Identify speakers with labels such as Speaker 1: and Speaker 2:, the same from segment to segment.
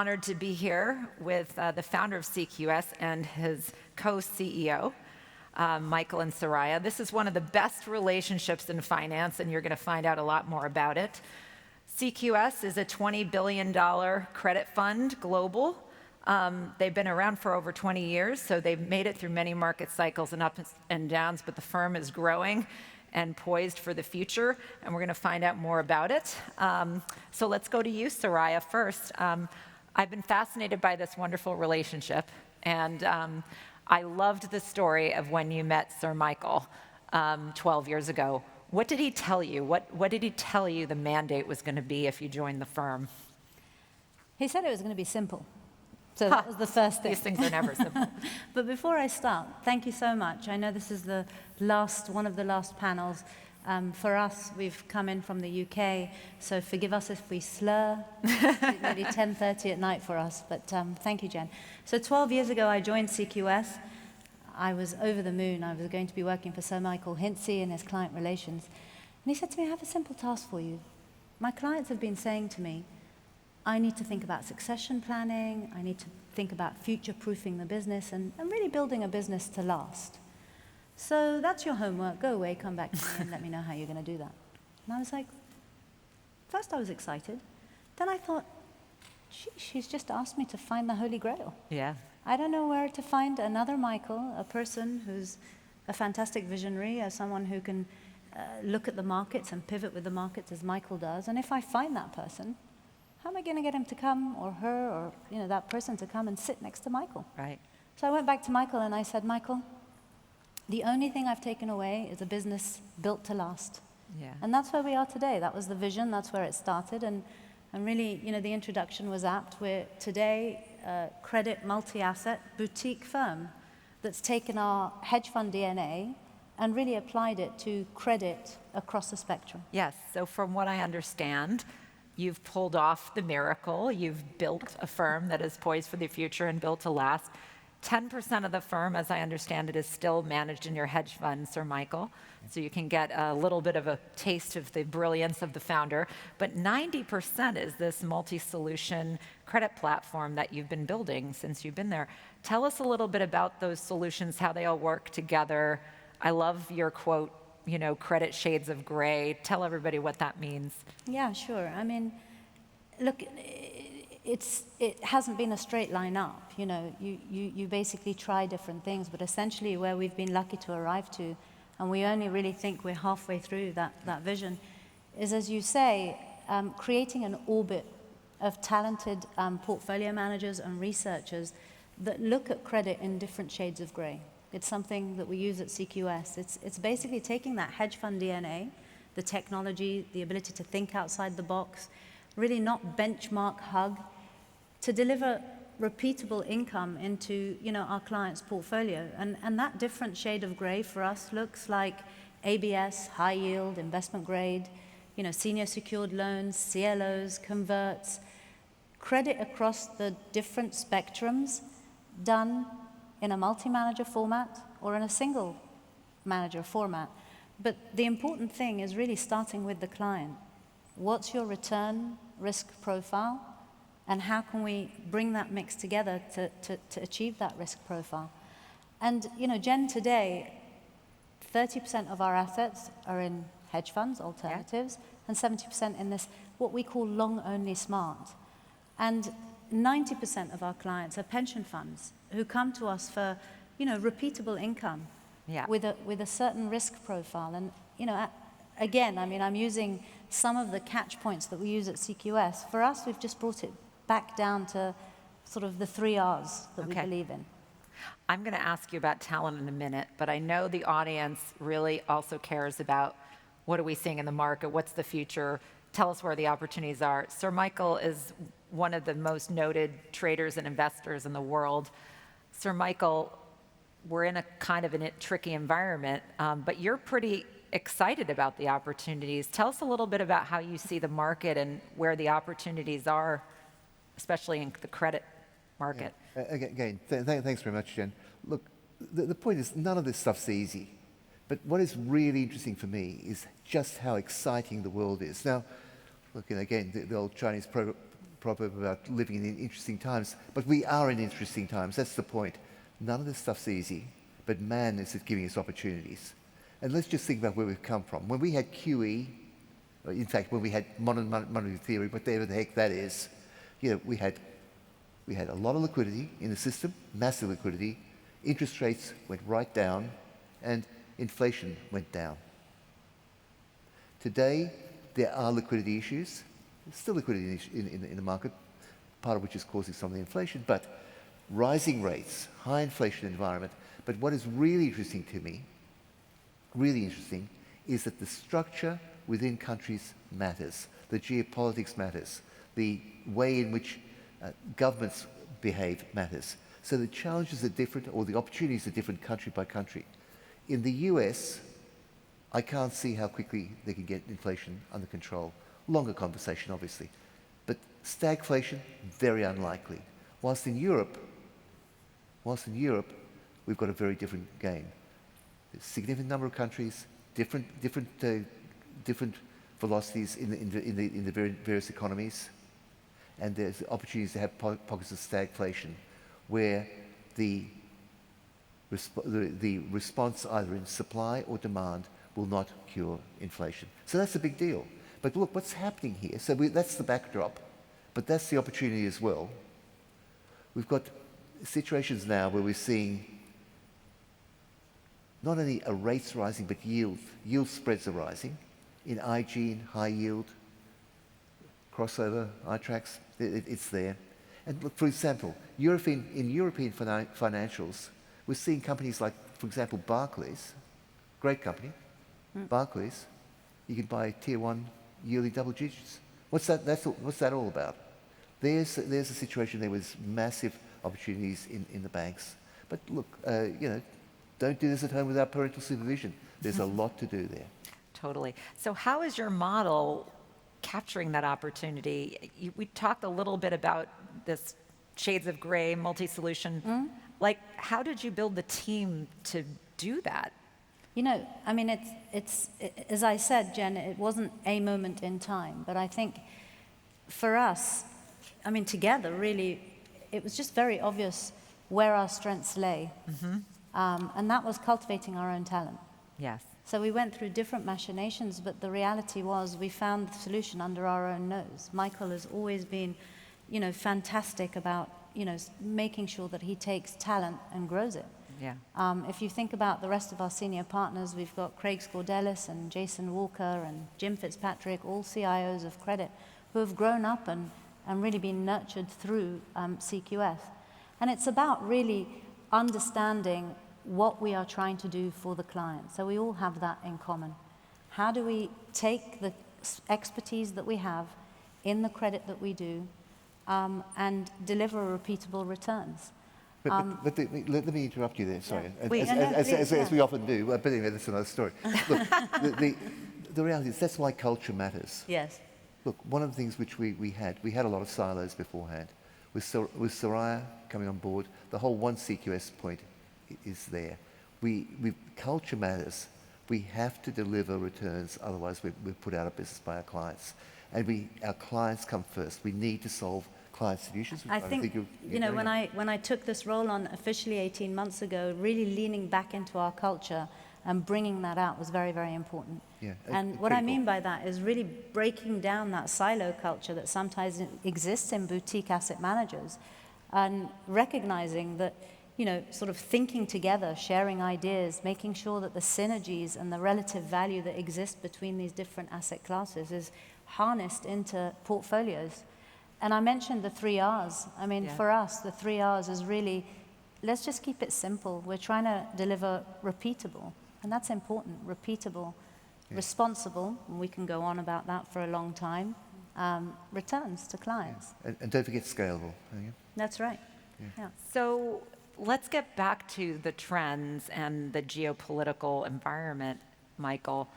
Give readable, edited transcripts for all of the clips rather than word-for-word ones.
Speaker 1: honored to be here with the founder of CQS and his co-CEO, Michael and Soraya. This is one of the best relationships in finance, and you're going to find out a lot more about it. CQS is a $20 billion credit fund, global. They've been around for over 20 years, so they've made it through many market cycles and ups and downs, but the firm is growing and poised for the future, and we're going to find out more about it. So let's go to you, Soraya, first. I've been fascinated by this wonderful relationship, and I loved the story of when you met Sir Michael 12 years ago. What did he tell you? What did he tell you the mandate was going to be if you joined the firm?
Speaker 2: He said it was going to be simple. So that was the first thing.
Speaker 1: These things are never simple.
Speaker 2: But before I start, thank you so much. I know this is the one of the last panels. For us, we've come in from the UK, so forgive us if we slur. It's maybe 10:30 at night for us, but thank you, Jen. So 12 years ago, I joined CQS. I was over the moon. I was going to be working for Sir Michael Hintze in his client relations. And he said to me, I have a simple task for you. My clients have been saying to me, I need to think about succession planning. I need to think about future-proofing the business and really building a business to last. So that's your homework. Go away, come back to me and let me know how you're going to do that. And I was like, first I was excited. Then I thought, she's just asked me to find the Holy Grail.
Speaker 1: Yeah.
Speaker 2: I don't know where to find another Michael, a person who's a fantastic visionary, someone who can look at the markets and pivot with the markets as Michael does. And if I find that person, how am I going to get him to come, or her, or that person to come and sit next to Michael?
Speaker 1: Right.
Speaker 2: So I went back to Michael and I said, Michael, the only thing I've taken away is a business built to last.
Speaker 1: Yeah.
Speaker 2: And that's where we are today. That was the vision. That's where it started. And really, the introduction was apt. We're today a credit multi-asset boutique firm that's taken our hedge fund DNA and really applied it to credit across the spectrum.
Speaker 1: Yes. So from what I understand, you've pulled off the miracle. You've built a firm that is poised for the future and built to last. 10% of the firm, as I understand it, is still managed in your hedge fund, Sir Michael. So you can get a little bit of a taste of the brilliance of the founder. But 90% is this multi-solution credit platform that you've been building since you've been there. Tell us a little bit about those solutions, how they all work together. I love your quote, credit shades of gray. Tell everybody what that means.
Speaker 2: Yeah, sure. I mean, look, it hasn't been a straight line up. You basically try different things, but essentially where we've been lucky to arrive to, and we only really think we're halfway through that vision, is, as you say, creating an orbit of talented portfolio managers and researchers that look at credit in different shades of gray. It's something that we use at CQS. It's basically taking that hedge fund DNA, the technology, the ability to think outside the box, really not benchmark hug, to deliver repeatable income into our client's portfolio. And that different shade of gray for us looks like ABS, high yield, investment grade, senior secured loans, CLOs, converts, credit across the different spectrums done in a multi-manager format or in a single manager format. But the important thing is really starting with the client. What's your return risk profile? And how can we bring that mix together to achieve that risk profile? And, Jen, today, 30% of our assets are in hedge funds, alternatives, and 70% in this, what we call long-only smart. And 90% of our clients are pension funds who come to us for, repeatable income with a certain risk profile. And, again, I'm using some of the catch points that we use at CQS. For us, we've just brought it back down to sort of the 3 R's that we believe in.
Speaker 1: I'm going to ask you about talent in a minute, but I know the audience really also cares about what are we seeing in the market, what's the future, tell us where the opportunities are. Sir Michael is one of the most noted traders and investors in the world. Sir Michael, we're in a kind of a tricky environment, but you're pretty excited about the opportunities. Tell us a little bit about how you see the market and where the opportunities are, especially in the credit market.
Speaker 3: Yeah. Again, thanks very much, Jen. Look, the point is none of this stuff's easy. But what is really interesting for me is just how exciting the world is. Now, look, again, the old Chinese proverb about living in interesting times, but we are in interesting times. That's the point. None of this stuff's easy, but man is giving us opportunities. And let's just think about where we've come from. When we had QE, or in fact, when we had modern monetary theory, whatever the heck that is, we had a lot of liquidity in the system, massive liquidity. Interest rates went right down, and inflation went down. Today, there are liquidity issues. There's still liquidity in the market, part of which is causing some of the inflation, but rising rates, high inflation environment. But what is really interesting to me, really interesting, is that the structure within countries matters. The geopolitics matters. The way in which governments behave matters. So the challenges are different, or the opportunities are different country by country. In the US, I can't see how quickly they can get inflation under control. Longer conversation, obviously. But stagflation, very unlikely. Whilst in Europe, we've got a very different game. There's a significant number of countries, different velocities in the various economies, and there's opportunities to have pockets of stagflation where the response either in supply or demand will not cure inflation. So that's a big deal. But look, what's happening here? So that's the backdrop, but that's the opportunity as well. We've got situations now where we're seeing not only are rates rising, but yield spreads are rising in IG, in high yield, crossover, iTraxx, it's there. And look, for example, in European financials, we're seeing companies like, for example, Barclays, great company, Barclays, you can buy tier one yearly double digits. What's that all about? There's a situation there with massive opportunities in the banks. But look, don't do this at home without parental supervision. There's a lot to do there.
Speaker 1: Totally. So how is your model capturing that opportunity? We talked a little bit about this shades of gray, multi-solution. Like, how did you build the team to do that?
Speaker 2: I mean, it's as I said, Jen, it wasn't a moment in time, but I think for us, I mean, together, really, it was just very obvious where our strengths lay. And that was cultivating our own talent.
Speaker 1: Yes.
Speaker 2: So we went through different machinations, but the reality was we found the solution under our own nose. Michael has always been, fantastic about, making sure that he takes talent and grows it.
Speaker 1: Yeah.
Speaker 2: If you think about the rest of our senior partners, we've got Craig Scordelis and Jason Walker and Jim Fitzpatrick, all CIOs of credit, who have grown up and really been nurtured through CQS. And it's about really understanding what we are trying to do for the client. So we all have that in common. How do we take the expertise that we have in the credit that we do and deliver repeatable returns?
Speaker 3: But let me interrupt you there, sorry.
Speaker 2: Yeah.
Speaker 3: As we often do, but anyway, that's another story. Look, the reality is that's why culture matters.
Speaker 2: Yes.
Speaker 3: Look, one of the things which we had a lot of silos beforehand. With Soraya coming on board, the whole one CQS point is there. Culture matters. We have to deliver returns, otherwise we're put out of business by our clients. And our clients come first. We need to solve client solutions.
Speaker 2: I think when I took this role on officially 18 months ago, really leaning back into our culture and bringing that out was very, very important.
Speaker 3: Yeah,
Speaker 2: and what I mean by that is really breaking down that silo culture that sometimes exists in boutique asset managers and recognizing that, sort of thinking together, sharing ideas, making sure that the synergies and the relative value that exists between these different asset classes is harnessed into portfolios. And I mentioned the 3 R's. I mean, for us, the 3 R's is really, let's just keep it simple. We're trying to deliver repeatable, and that's important, repeatable, responsible, and we can go on about that for a long time, returns to clients.
Speaker 3: And don't forget scalable.
Speaker 2: That's right. Yeah.
Speaker 1: So let's get back to the trends and the geopolitical environment, Michael.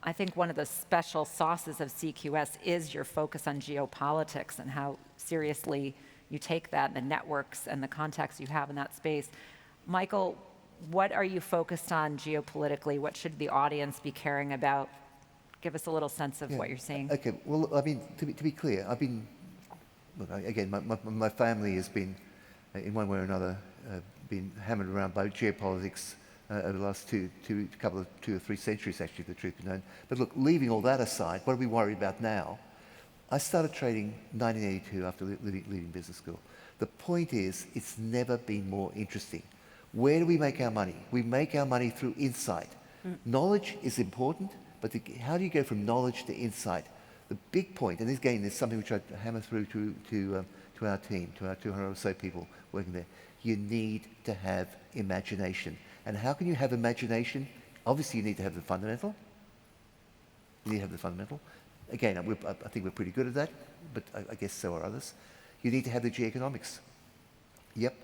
Speaker 1: I think one of the special sauces of CQS is your focus on geopolitics and how seriously you take that, and the networks and the contacts you have in that space. Michael, what are you focused on geopolitically? What should the audience be caring about? Give us a little sense of what you're seeing.
Speaker 3: Okay, well, I mean, to be clear, I've been look, again, my family has been, in one way or another, been hammered around by geopolitics over the last two or three centuries, actually, if the truth be known. But look, leaving all that aside, what are we worried about now? I started trading 1982 after leaving business school. The point is, it's never been more interesting. Where do we make our money? We make our money through insight. Knowledge is important, but how do you go from knowledge to insight? The big point, and again, there's something which I hammer through to our team, to our 200 or so people working there. You need to have imagination. And how can you have imagination? Obviously, you need to have the fundamental. You need to have the fundamental. Again, I think we're pretty good at that, but I guess so are others. You need to have the geoeconomics. Yep,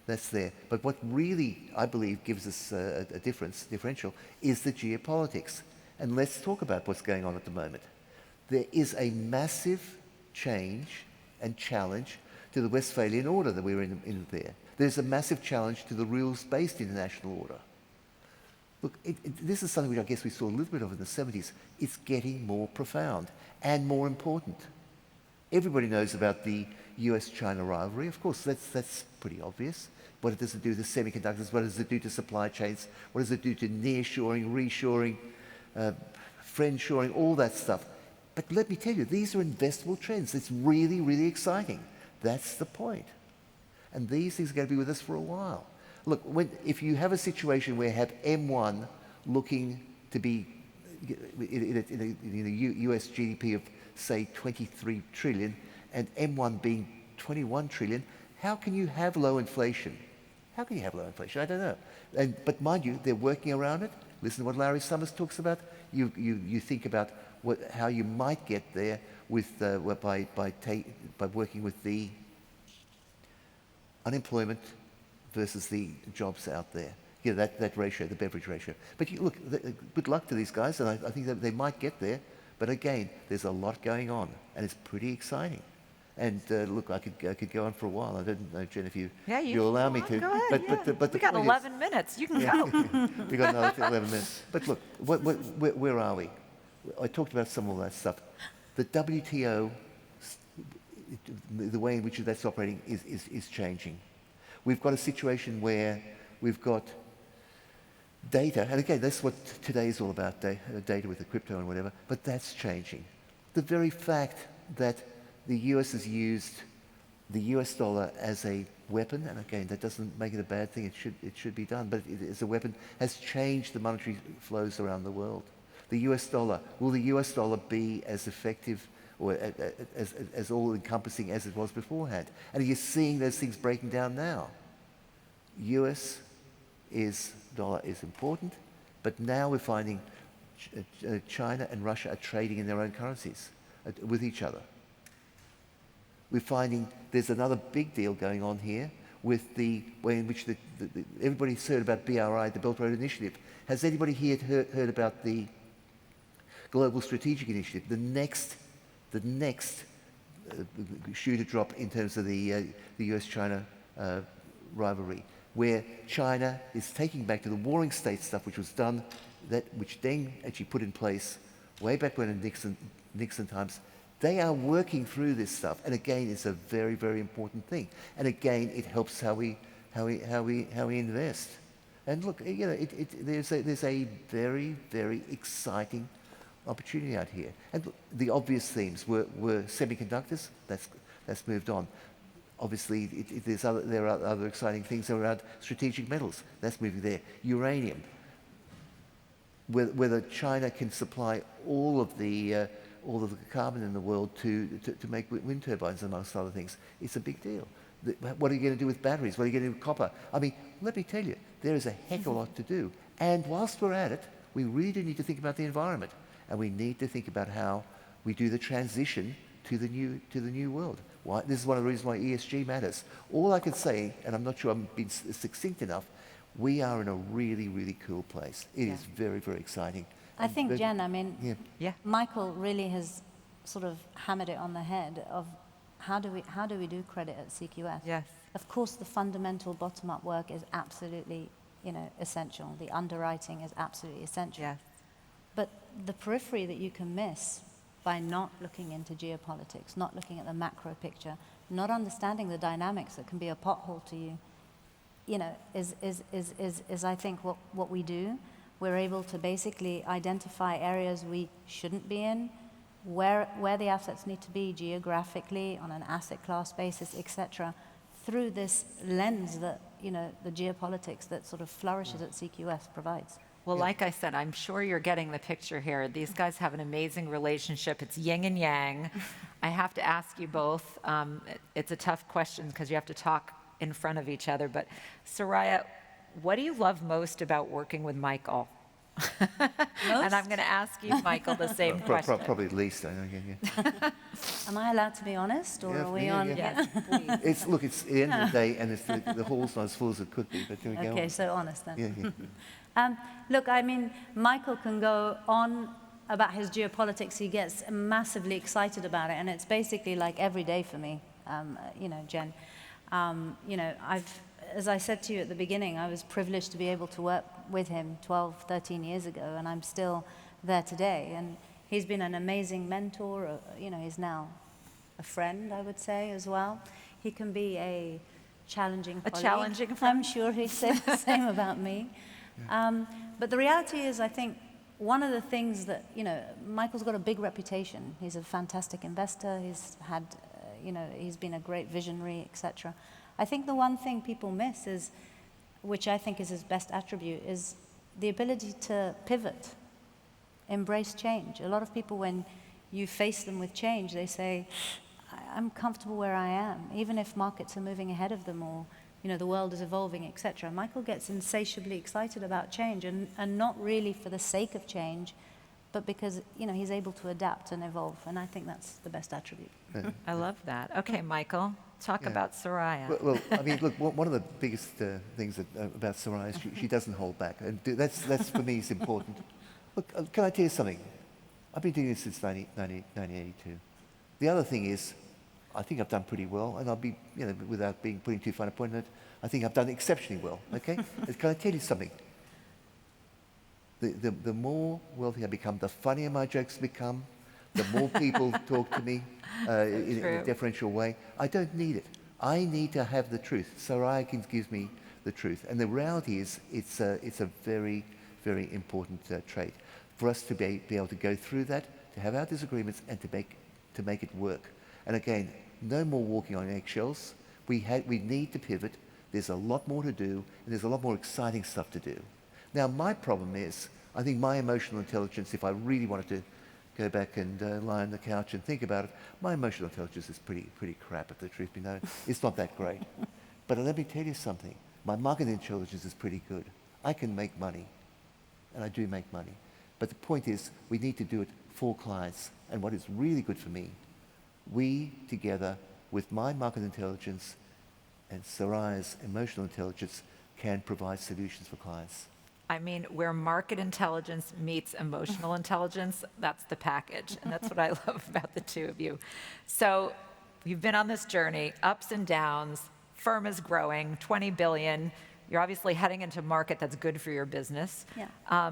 Speaker 3: that's there. But what really, I believe, gives us a differential, is the geopolitics. And let's talk about what's going on at the moment. There is a massive change and challenge to the Westphalian order that we were in there. There's a massive challenge to the rules-based international order. Look, this is something which I guess we saw a little bit of in the 70s. It's getting more profound and more important. Everybody knows about the US-China rivalry. Of course, that's pretty obvious. What does it do to semiconductors? What does it do to supply chains? What does it do to nearshoring, reshoring, friendshoring, all that stuff? But let me tell you, these are investable trends. It's really, really exciting. That's the point. And these things are going to be with us for a while. Look, if you have a situation where you have M1 looking to be in a US GDP of, say, 23 trillion, and M1 being 21 trillion, how can you have low inflation? How can you have low inflation? I don't know. But mind you, they're working around it. Listen to what Larry Summers talks about. You think about how you might get there with by working with the unemployment versus the jobs out there. Yeah, that ratio, the beverage ratio. But look, good luck to these guys, and I think that they might get there. But again, there's a lot going on, and it's pretty exciting. And look, I could go on for a while. I don't know, Jen, if you'll allow me to.
Speaker 1: Go ahead. But we got 11 minutes. You can go.
Speaker 3: We got another 11 minutes. But look, where are we? I talked about some of that stuff. The WTO, the way in which that's operating is changing. We've got a situation where we've got data, and again, that's what today is all about, data with the crypto and whatever, but that's changing. The very fact that the US has used the US dollar as a weapon, and again, that doesn't make it a bad thing, it should be done, but it as a weapon has changed the monetary flows around the world. The US dollar, will the US dollar be as effective or as all-encompassing as it was beforehand? And you're seeing those things breaking down now. US dollar is important, but now we're finding China and Russia are trading in their own currencies with each other. We're finding there's another big deal going on here with the way in which everybody's heard about BRI, the Belt Road Initiative. Has anybody here heard about the Global Strategic Initiative, the next shoe to drop in terms of the US-China rivalry, where China is taking back to the warring state stuff which was done, which Deng actually put in place way back when in Nixon times. They are working through this stuff, and again, it's a very, very important thing. And again, it helps how we invest. And look, you know, there's a very, very exciting opportunity out here. And look, the obvious themes were semiconductors. That's moved on. Obviously, there are other exciting things around strategic metals. That's moving there. Uranium. Whether China can supply all of the carbon in the world to make wind turbines, amongst other things, it's a big deal. What are you going to do with batteries? What are you going to do with copper? I mean, let me tell you, there is a heck of a lot to do. And whilst we're at it, we really do need to think about the environment. And we need to think about how we do the transition to the new world. This is one of the reasons why ESG matters. All I can say, and I'm not sure I'm being succinct enough, we are in a really, really cool place. It is very, very exciting.
Speaker 2: I think, Jen, I mean, Michael really has sort of hammered it on the head of how do we do credit at CQS?
Speaker 1: Yes.
Speaker 2: Of course, the fundamental bottom-up work is absolutely, essential. The underwriting is absolutely essential.
Speaker 1: Yes.
Speaker 2: But the periphery that you can miss by not looking into geopolitics, not looking at the macro picture, not understanding the dynamics that can be a pothole to you, you know, is I think what we do. We're able to basically identify areas we shouldn't be in, where the assets need to be geographically, on an asset class basis, etc., through this lens that, you know, the geopolitics that sort of flourishes at CQS provides.
Speaker 1: Well, like I said, I'm sure you're getting the picture here. These guys have an amazing relationship. It's yin and yang. I have to ask you both. It's a tough question because you have to talk in front of each other. But Soraya, what do you love most about working with Michael? And I'm going to ask you, Michael, the same question.
Speaker 3: Probably least. I know. Yeah.
Speaker 2: Am I allowed to be honest, or
Speaker 3: Yeah,
Speaker 2: are we
Speaker 3: yeah,
Speaker 2: on?
Speaker 3: yeah.
Speaker 1: Yes, please.
Speaker 3: Look, it's the end of the day, and it's the hall's not as full as it could be. But here we go.
Speaker 2: Okay, so honest then.
Speaker 3: Yeah, yeah.
Speaker 2: Look, I mean, Michael can go on about his geopolitics. He gets massively excited about it, and it's basically like every day for me, you know, Jen. You know, as I said to you at the beginning, I was privileged to be able to work with him 12, 13 years ago, and I'm still there today. And he's been an amazing mentor. You know, he's now a friend, I would say, as well. He can be a challenging colleague.
Speaker 1: Challenging friend.
Speaker 2: I'm sure he'd say the same about me. But the reality is, I think, one of the things that, you know, Michael's got a big reputation. He's a fantastic investor. He's had, you know, he's been a great visionary, etc. I think the one thing people miss is, which I think is his best attribute, is the ability to pivot, embrace change. A lot of people, when you face them with change, they say, I'm comfortable where I am, even if markets are moving ahead of them, or, you know, the world is evolving, etc. Michael gets insatiably excited about change, and not really for the sake of change, but because, you know, he's able to adapt and evolve, and I think that's the best attribute.
Speaker 1: I love that. Okay, Michael, talk about Soraya.
Speaker 3: Well, I mean, look, one of the biggest things about Soraya is she doesn't hold back, and that's for me is important. Look, can I tell you something? I've been doing this since 1982. The other thing is, I think I've done pretty well, and I'll be, you know, without putting too fine a point on it, I think I've done exceptionally well. Okay, can I tell you something? The more wealthy I become, the funnier my jokes become, the more people talk to me in a deferential way. I don't need it. I need to have the truth. Soraya gives me the truth. And the reality is, it's a very, very important trait for us to be able to go through that, to have our disagreements, and to make it work. And again, no more walking on eggshells. We need to pivot. There's a lot more to do, and there's a lot more exciting stuff to do. Now, my problem is, I think my emotional intelligence, if I really wanted to go back and lie on the couch and think about it, my emotional intelligence is pretty crap, if the truth be known. It's not that great. But let me tell you something. My market intelligence is pretty good. I can make money, and I do make money. But the point is, we need to do it for clients. And what is really good for me, we together with my market intelligence and Soraya's emotional intelligence can provide solutions for clients.
Speaker 1: I mean, where market intelligence meets emotional intelligence, that's the package. And that's what I love about the two of you. So you've been on this journey, ups and downs, firm is growing, 20 billion. You're obviously heading into a market that's good for your business.
Speaker 2: Yeah.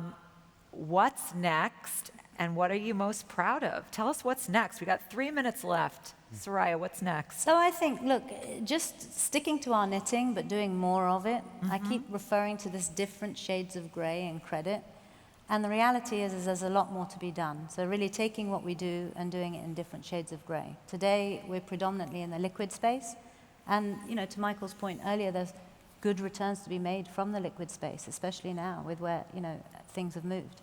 Speaker 1: What's next, and what are you most proud of? Tell us what's next. We got 3 minutes left. Soraya, what's next?
Speaker 2: So I think, look, just sticking to our knitting, but doing more of it. I keep referring to this different shades of gray in credit. And the reality is there's a lot more to be done. So really taking what we do and doing it in different shades of gray. Today, we're predominantly in the liquid space. And, you know, to Michael's point earlier, there's good returns to be made from the liquid space, especially now with where, you know, things have moved.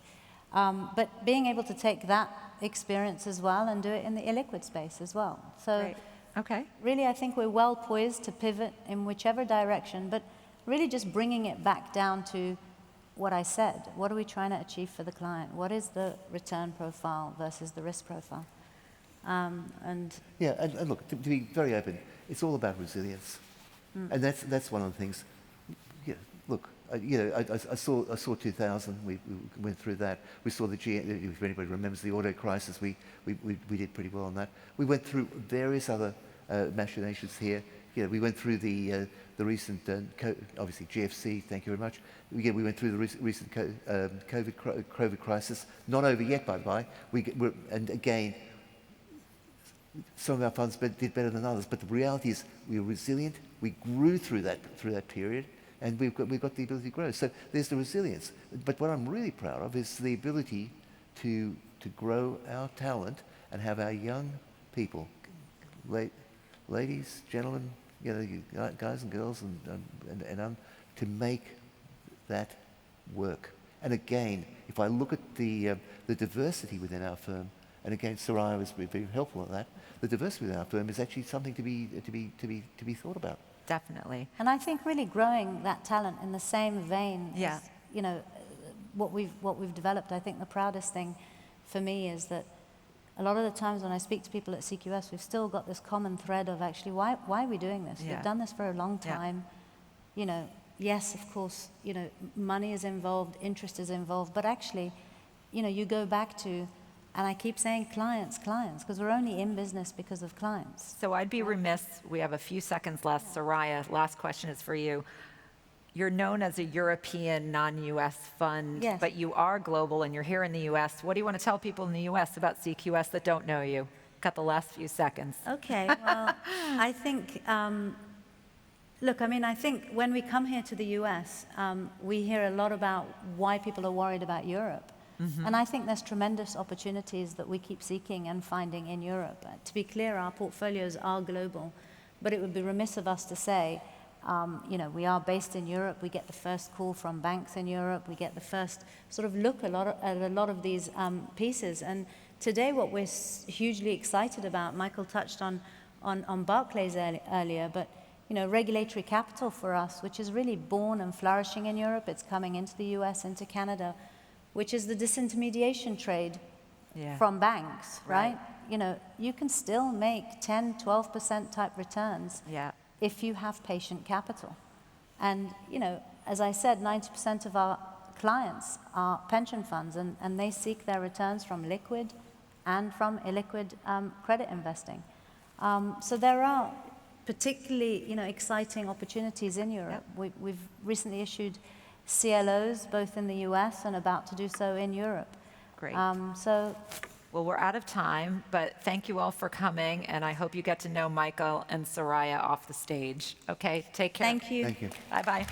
Speaker 2: But being able to take that experience as well and do it in the illiquid space as well. So
Speaker 1: Great. Okay.
Speaker 2: really, I think we're well poised to pivot in whichever direction, but really just bringing it back down to what I said. What are we trying to achieve for the client? What is the return profile versus the risk profile? And
Speaker 3: look, to be very open, it's all about resilience. And that's one of the things. Yeah, look, I saw 2000. We went through that. We saw if anybody remembers the auto crisis, we did pretty well on that. We went through various other machinations here. We went through the recent, obviously GFC. Thank you very much. We went through the recent COVID crisis. Not over yet, by the way. And again, some of our funds did better than others, but the reality is we were resilient. We grew through that period, and we've got the ability to grow. So there's the resilience. But what I'm really proud of is the ability to grow our talent and have our young people, ladies, gentlemen, guys and girls, and to make that work. And again, if I look at the diversity within our firm, and again, Soraya was very helpful at that. The diversity within our firm is actually something to be thought about.
Speaker 1: Definitely.
Speaker 2: And I think really growing that talent in the same vein
Speaker 1: Yeah.
Speaker 2: as, what we've developed. I think the proudest thing for me is that a lot of the times when I speak to people at CQS, we've still got this common thread of actually why are we doing this?
Speaker 1: Yeah.
Speaker 2: We've done this for a long
Speaker 1: Yeah.
Speaker 2: time. Yes, of course, money is involved, interest is involved, but actually, you go back to, and I keep saying clients, because we're only in business because of clients.
Speaker 1: So I'd be remiss, we have a few seconds left. Soraya, last question is for you. You're known as a European non-US fund,
Speaker 2: Yes.
Speaker 1: but you are global and you're here in the US. What do you want to tell people in the US about CQS that don't know you? Got the last few seconds.
Speaker 2: Okay, well, I think, I think when we come here to the US, we hear a lot about why people are worried about Europe.
Speaker 1: Mm-hmm.
Speaker 2: And I think there's tremendous opportunities that we keep seeking and finding in Europe. To be clear, our portfolios are global, but it would be remiss of us to say, we are based in Europe, we get the first call from banks in Europe, we get the first sort of look at a lot of these pieces. And today what we're hugely excited about, Michael touched on Barclays earlier, but regulatory capital for us, which is really born and flourishing in Europe, it's coming into the US, into Canada, which is the disintermediation trade from banks, right? You can still make 10, 12% type returns if you have patient capital. And, as I said, 90% of our clients are pension funds, and they seek their returns from liquid and from illiquid credit investing. So there are particularly, exciting opportunities in Europe. We've recently issued CLOs, both in the US and about to do so in Europe.
Speaker 1: Great. Well, we're out of time, but thank you all for coming, and I hope you get to know Michael and Soraya off the stage. Okay, take care.
Speaker 2: Thank you.
Speaker 3: Thank you.
Speaker 1: Bye-bye.